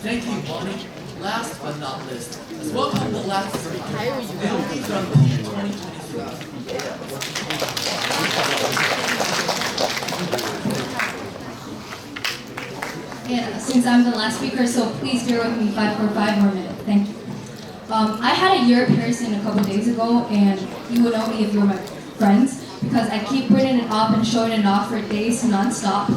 Thank you, Bonnie. Last but not least, let's welcome the last speaker, Naomi from Team 2023. Yeah, since I'm the last speaker, so please bear with me for 5 more minutes. Thank you. I had a ear piercing a couple days ago, and you will know me if you're my friends, because I keep putting it up and showing it off for days non-stop.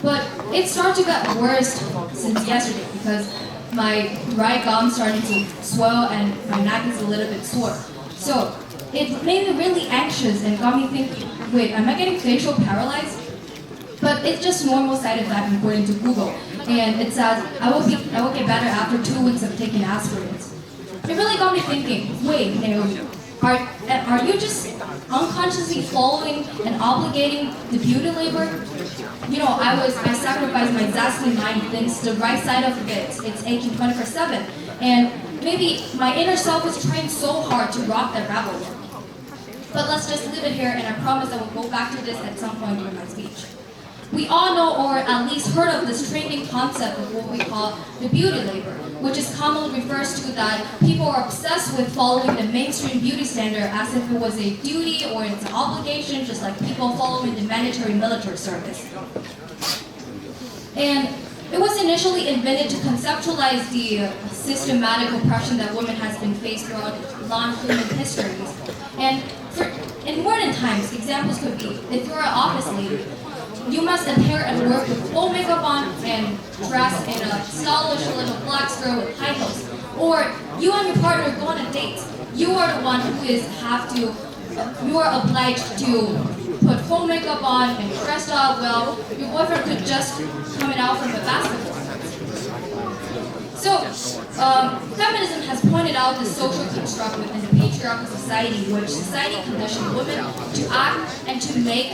But it started to get worse since yesterday, because my right gum started to swell and my neck is a little bit sore. So it made me really anxious and got me thinking, wait, am I getting facial paralyzed? But it's just normal side effect according to Google. And it says I will get better after 2 weeks of taking aspirins. It really got me thinking, wait, Naomi, are you just unconsciously following and obligating the beauty labor? You know, I sacrificed my Zastly mind thinks the right side of it, it's aching 24/7. And maybe my inner self is trying so hard to rock that rebel world. But let's just leave it here, and I promise I will go back to this at some point during my speech. We all know, or at least heard of, this trending concept of what we call the beauty labor, which is commonly refers to that people are obsessed with following the mainstream beauty standard as if it was a duty or it's an obligation, just like people following the mandatory military service. And it was initially invented to conceptualize the systematic oppression that women has been faced throughout long human histories. And in modern times, examples could be, if you're an office lady, you must appear at work with full makeup on and dress in a stylish little black skirt with high heels. Or you and your partner go on a date. You are the one who you are obliged to put full makeup on and dressed up well. Your boyfriend could just come out from a basketball. So, feminism has pointed out the social construct within the patriarchal society, which society conditioned women to act and to make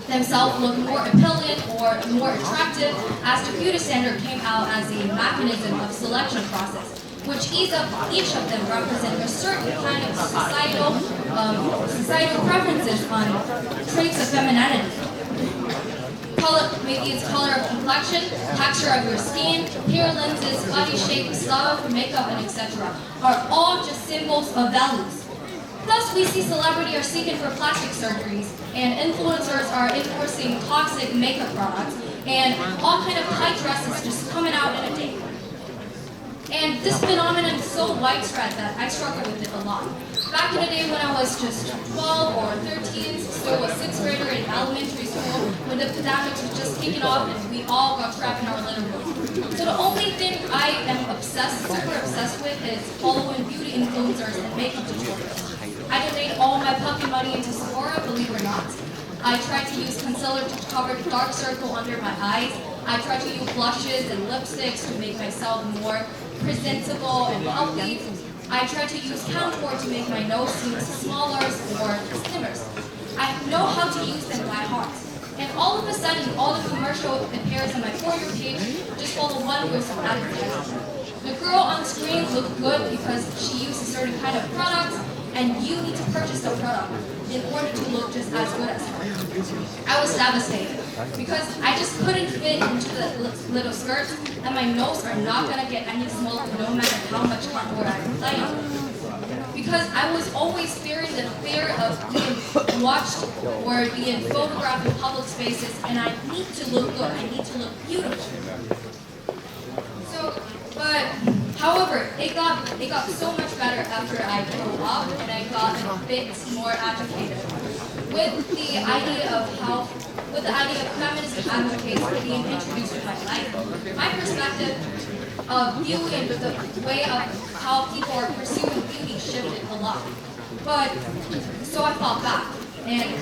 themselves look more appealing or more attractive, as the beauty standard came out as a mechanism of selection process, which each of them represent a certain kind of societal preferences on traits of femininity. Maybe it's color of complexion, texture of your skin, hair lenses, body shape, style of makeup, and etc. are all just symbols of values. Thus, we see celebrities are seeking for plastic surgeries, and influencers are enforcing toxic makeup products, and all kind of tight dresses just coming out in a day. And this phenomenon is so widespread that I struggle with it a lot. Back in the day when I was just 12 or 13, still a 6th grader in elementary school, when the pandemic was just kicking off and we all got trapped in our living room. So the only thing I am super obsessed with is following beauty influencers and makeup tutorials. I donate all my pocket money into Sephora, believe it or not. I try to use concealer to cover the dark circle under my eyes. I try to use blushes and lipsticks to make myself more presentable and healthy. I try to use contour to make my nose seem smaller or slimmer. I know how to use them by heart. And all of a sudden, all the commercial appears on my For You page just follow one with some advertising. The girl on the screen looked good because she used a certain kind of product, and you need to purchase the product in order to look just as good as her. I was devastated because I just couldn't fit into the little skirt, and my nose are not gonna get any smaller no matter how much contour I apply on it. Because I was always fearing the fear of being watched or being photographed in public spaces, and I need to look good, I need to look beautiful. However, it got so much better after I grew up and I got a bit more educated with the idea of feminism advocates being introduced in my life. My perspective of beauty and the way of how people are pursuing beauty shifted a lot. But so I fought back, and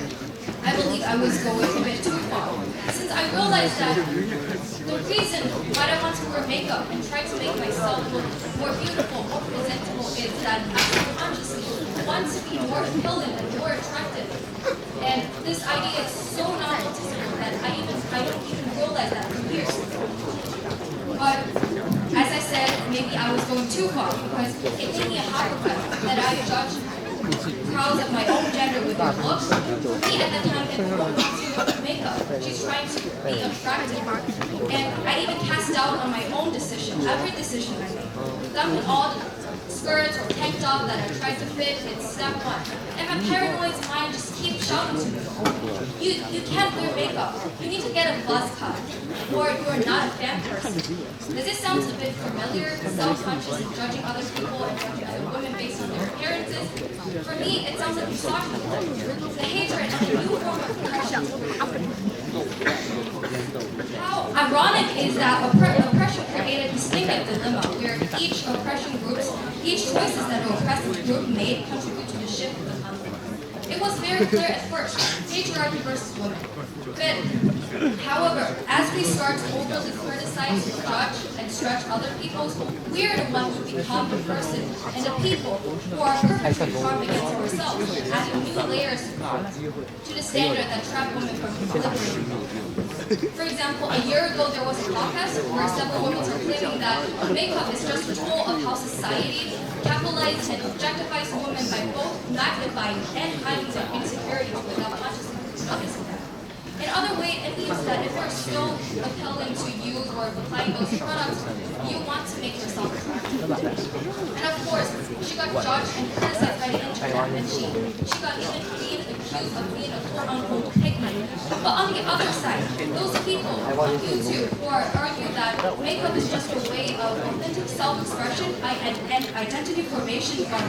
I believe I was going a bit too far. Since I realized that the reason why I want to wear makeup and try to make myself look more beautiful, more presentable, is that I subconsciously want to be more appealing and more attractive. And this idea is so non-noticeable that I don't even realize that for years. But as I said, maybe I was going too far because it made me a hypocrite that I judged proud of my own gender with her looks. For me at the time, it was makeup. She's trying to be attractive. And I even cast doubt on my own decision, every decision I make. Dumping all skirts or tank top that I tried to fit, it's step one. And my paranoid mind just keeps shouting to me, you can't wear makeup. You need to get a buzz cut. Or you are not a fan person. Does this sound a bit familiar? Self-conscious and judging other people and judging other women based on their appearances? For me, it sounds like misogyny. The hatred and the new form of oppression. How ironic is that oppression created a distinctive dilemma where each choices that an oppressive group made contribute to the shift of the conflict. It was very clear at first, patriarchy versus women. But, however, as we start to overly criticize, judge, and stretch other people's, we are the ones who become the person and the people who are perpetrating harm against ourselves, adding new layers to the standard that trap women from liberating. For example, a year ago there was a podcast where several women were claiming that makeup is just a tool of how society capitalizes and objectifies women by both magnifying and hiding their insecurities without consciously noticing them. In other ways, it means that if you're still appealing to youth or applying those products, you want to make yourself attractive. And of course, she got judged and criticized by the internet, and she got even accused of being a quote-unquote pigment. But on the other side, those people on YouTube who argue that makeup is just a way of authentic self-expression and identity formation are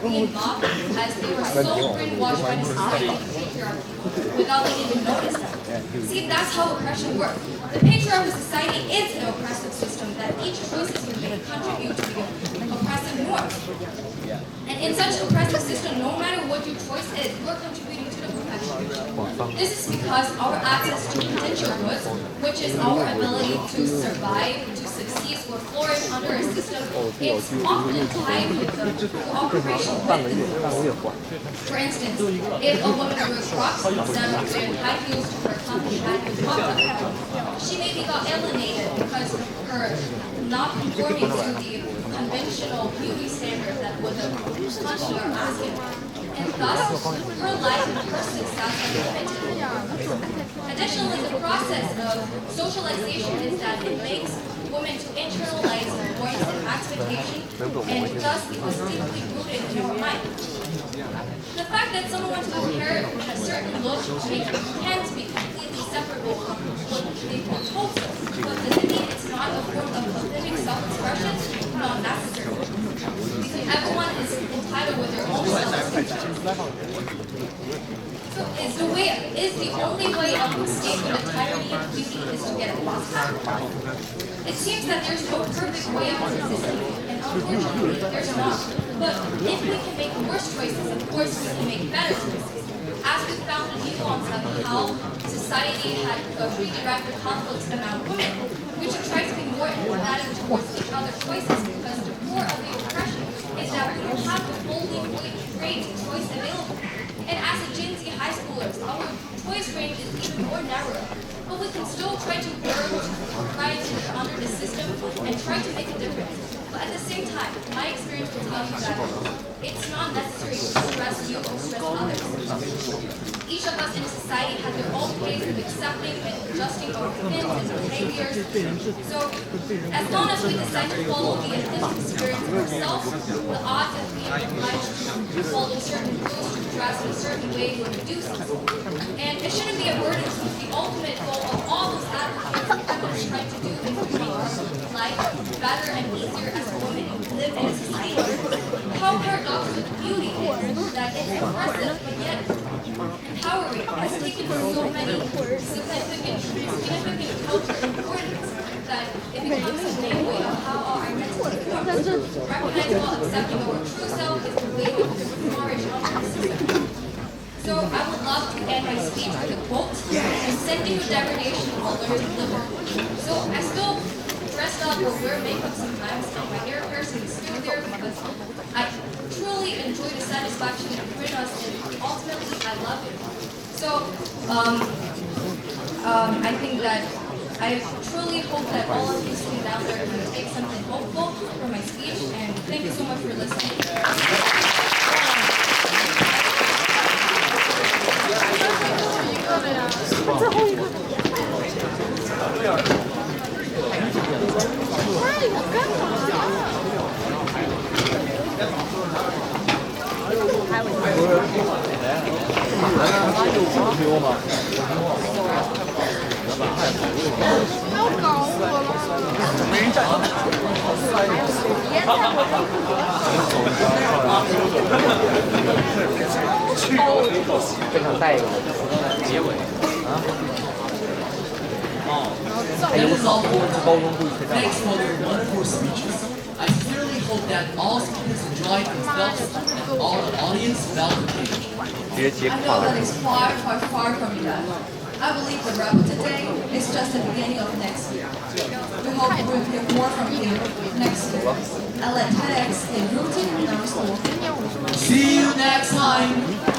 being mocked as they were so brainwashed by the society and patriarchy without they even notice them. See, that's how oppression works. The patriarchal society is an oppressive system that each choices you make contribute to the oppressive norm. And in such oppressive system, no matter what your choice is, you're contributing to the perpetuation. This is because our access to potential goods, which is our ability to survive, to succeed, or flourish under a system, it's often tied with the cooperation with. For instance, if a woman wears Crocs instead of wearing high heels to her company high heels product, she maybe got alienated because her not conforming to the conventional beauty standards that would the country are asking. And thus, her life and her success are limited. Additionally, the process of socialization is that it makes women to internalize norms and expectations, and thus it was deeply rooted in your mind. The fact that someone wants to wear a certain look can be completely separable from what they were told to, but does it mean it's not a form of authentic self-expression? Not necessarily. Because everyone is entitled with their own self-expression. So is the only way of escaping the tyranny of beauty is to get a buzz cut? It seems that there's no perfect way of existing, and unfortunately there's not. But if we can make worse choices, of course we can make better choices. As we found the nuance of how society had redirected conflicts around women, we should try to be more empathetic towards each other's choices, because the core of the oppression is that we don't have the fully great choice available. And as a Gen Z high schoolers, our choice range is even more narrow. But we can still try to work proprietary under the system and try to make a difference. But at the same time, my experience will tell you that it's not necessary to stress you or stress others. Each of us in society has their own ways of accepting and adjusting our opinions and behaviors. So, as long as we decide to follow the authentic spirit of ourselves, the odds of being obliged to follow certain rules to dress in a certain way will reduce. And it shouldn't be a burden since the ultimate goal of all those advocates and efforts trying to do is to make our life better and easier as a woman who live in a society. How paradoxical beauty is that it's impressive but yet empowering has taken so many significant cultural importance that it becomes a main way of how our identity forms. Recognizable, accepting our true self is the way we flourish under the system. So I would love to end my speech with a quote, and sending with degradation will learn to live. So I still dress up or wear makeup sometimes, and my hair piercing is still there because I truly enjoy the satisfaction it brings us, and ultimately I love it. So I think that I truly hope that all of you sitting down there can take something hopeful from my speech, and thank you so much for listening. 非常带一个结尾啊。 That is all for today. Thanks for your wonderful speeches. I sincerely hope that all speakers enjoyed themselves and all the audience felt engaged. I know that it's far from enough. I believe the rap today is just the beginning of next year. We hope we'll hear more from you next year. And let TEDx stay rooted in our school. See you next time.